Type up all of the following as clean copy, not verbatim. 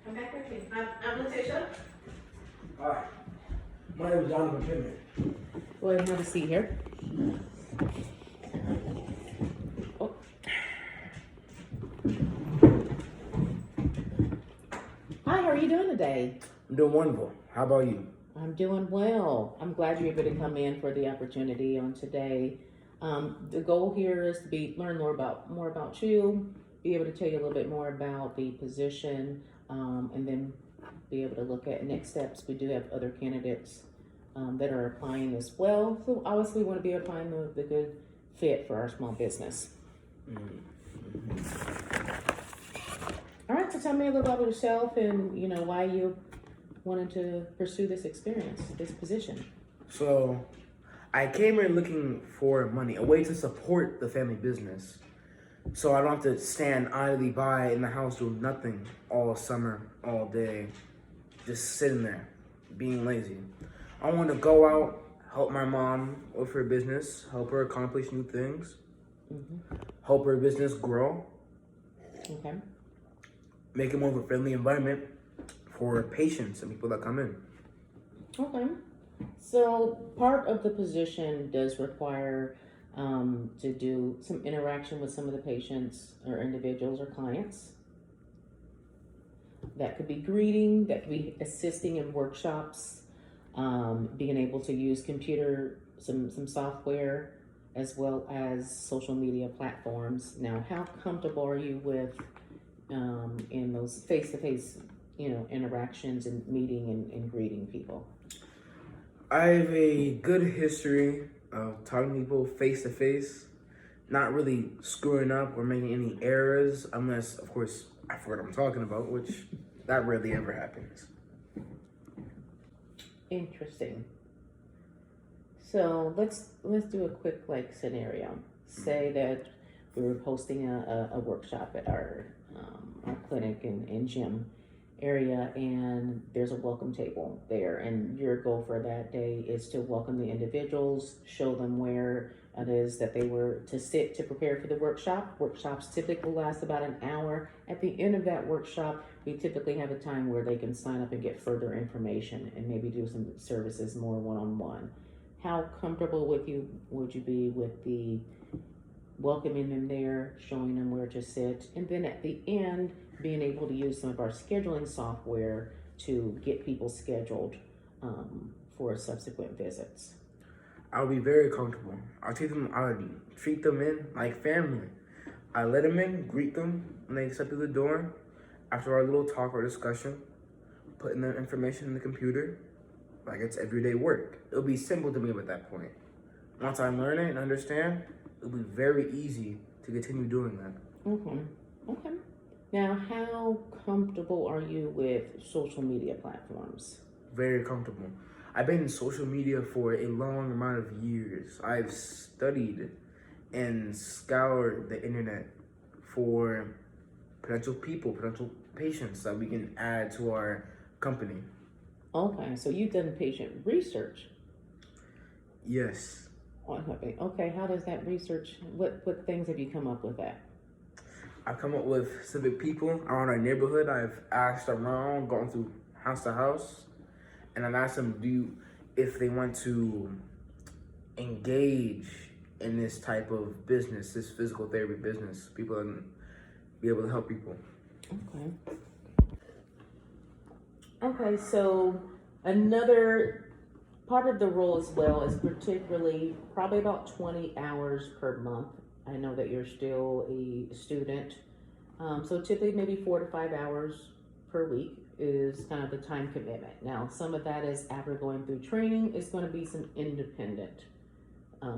Come back with me. I'm Letitia. Hi, my name is Jonathan Pittman. Go ahead and have a seat here. Oh. Hi, how are you doing today? I'm doing wonderful. How about you? I'm doing well. I'm glad you're able to come in for the opportunity on today. The goal here is to learn more about you, be able to tell you a little bit more about the position, and then be able to look at next steps. We do have other candidates that are applying as well. So obviously we want to be able to find the good fit for our small business. All right, so tell me a little about yourself and why you wanted to pursue this experience, this position. So, I came here looking for money, a way to support the family business. So I don't have to stand idly by in the house doing nothing all summer, all day, just sitting there, being lazy. I want to go out, help my mom with her business, help her accomplish new things, help her business grow, Okay. make it more of a friendly environment for patients and people that come in. Okay. So part of the position does require to do some interaction with some of the patients or individuals or clients. That could be greeting, that could be assisting in workshops, being able to use some software, as well as social media platforms. Now, how comfortable are you with in those face-to-face, interactions and meeting and greeting people? I have a good history of talking to people face to face, not really screwing up or making any errors, unless, of course, I forget what I'm talking about, which that rarely ever happens. Interesting. So let's do a quick scenario. Say that we're hosting a workshop at our clinic and gym area, and there's a welcome table there, and your goal for that day is to welcome the individuals, show them where it is that they were to sit to prepare for the workshop. Workshops typically last about an hour. At the end of that workshop, we typically have a time where they can sign up and get further information and maybe do some services more one-on-one. How comfortable would you be with the welcoming them there, showing them where to sit, and then at the end, being able to use some of our scheduling software to get people scheduled for subsequent visits? I'll be very comfortable. I treat them in like family. I let them in, greet them when they step through the door. After our little talk or discussion, putting their information in the computer, like it's everyday work. It'll be simple to me at that point. Once I learn it and understand, it'll be very easy to continue doing that. Okay. Now, how comfortable are you with social media platforms? Very comfortable. I've been in social media for a long amount of years. I've studied and scoured the internet for potential patients that we can add to our company. Okay, so you've done patient research. Yes. Okay, how does that research, what things have you come up with that? I've come up with specific people around our neighborhood. I've asked around, gone through house to house, and I've asked them if they want to engage in this type of business, this physical therapy business. People and be able to help people. Okay, so another part of the role as well is particularly probably about 20 hours per month. I know that you're still a student. So typically maybe 4 to 5 hours per week is kind of the time commitment. Now, some of that is after going through training, it's going to be some independent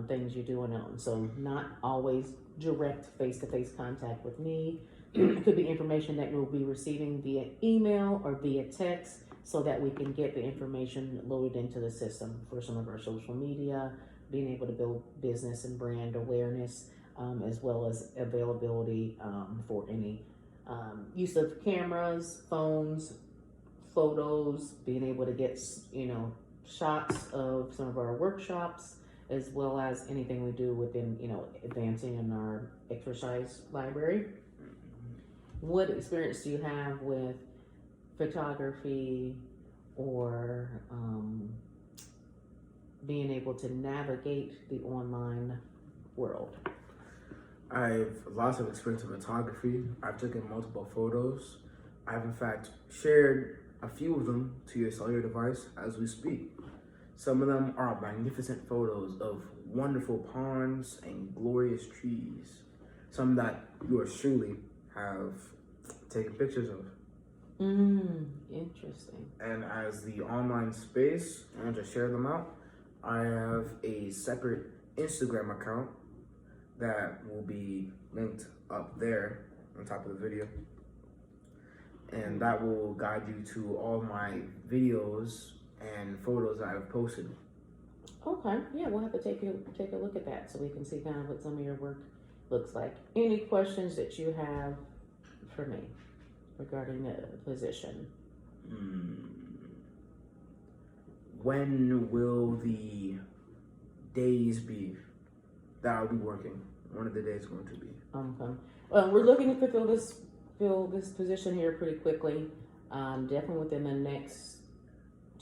things you do on your own. So not always direct face-to-face contact with me. It could be information that you'll be receiving via email or via text so that we can get the information loaded into the system for some of our social media, being able to build business and brand awareness, as well as availability for any use of cameras, phones, photos, being able to get, shots of some of our workshops, as well as anything we do within, advancing in our exercise library. What experience do you have with photography or being able to navigate the online world? I have lots of experience in photography. I've taken multiple photos. I've in fact shared a few of them to your cellular device as we speak. Some of them are magnificent photos of wonderful ponds and glorious trees. Some that yours truly have taken pictures of. Interesting. And as the online space, I want to share them out. I have a separate Instagram account that will be linked up there on top of the video. And that will guide you to all my videos and photos that I've posted. Okay, yeah, we'll have to take a look at that so we can see kind of what some of your work looks like. Any questions that you have for me regarding the position? When will the days be that I'll be working? One of the days going to be. Okay. Well, we're looking to fill this position here pretty quickly. Definitely within the next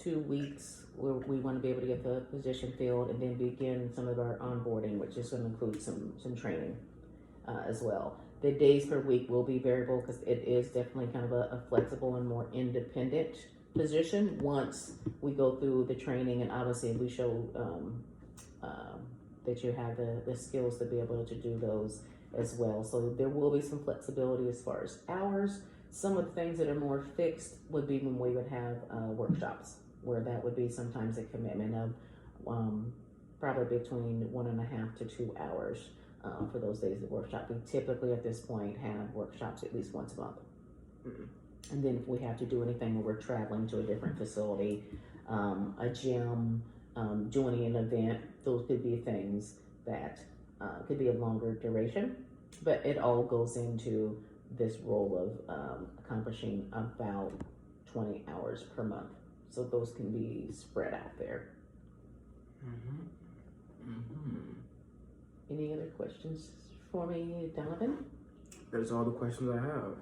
2 weeks, we want to be able to get the position filled and then begin some of our onboarding, which is going to include some training as well. The days per week will be variable because it is definitely kind of a flexible and more independent position once we go through the training, and obviously we show that you have the skills to be able to do those as well. So there will be some flexibility as far as hours. Some of the things that are more fixed would be when we would have workshops, where that would be sometimes a commitment of probably between 1.5 to 2 hours for those days of workshop. We typically at this point have workshops at least once a month. And then if we have to do anything where we're traveling to a different facility, a gym, joining an event, those could be things that could be a longer duration, but it all goes into this role of accomplishing about 20 hours per month. So those can be spread out there. Any other questions for me, Donovan? That's all the questions I have.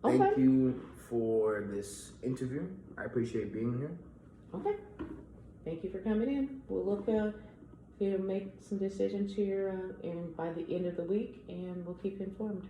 Okay. Thank you for this interview. I appreciate being here. Okay. Thank you for coming in. We'll look to make some decisions here and by the end of the week, and we'll keep you informed.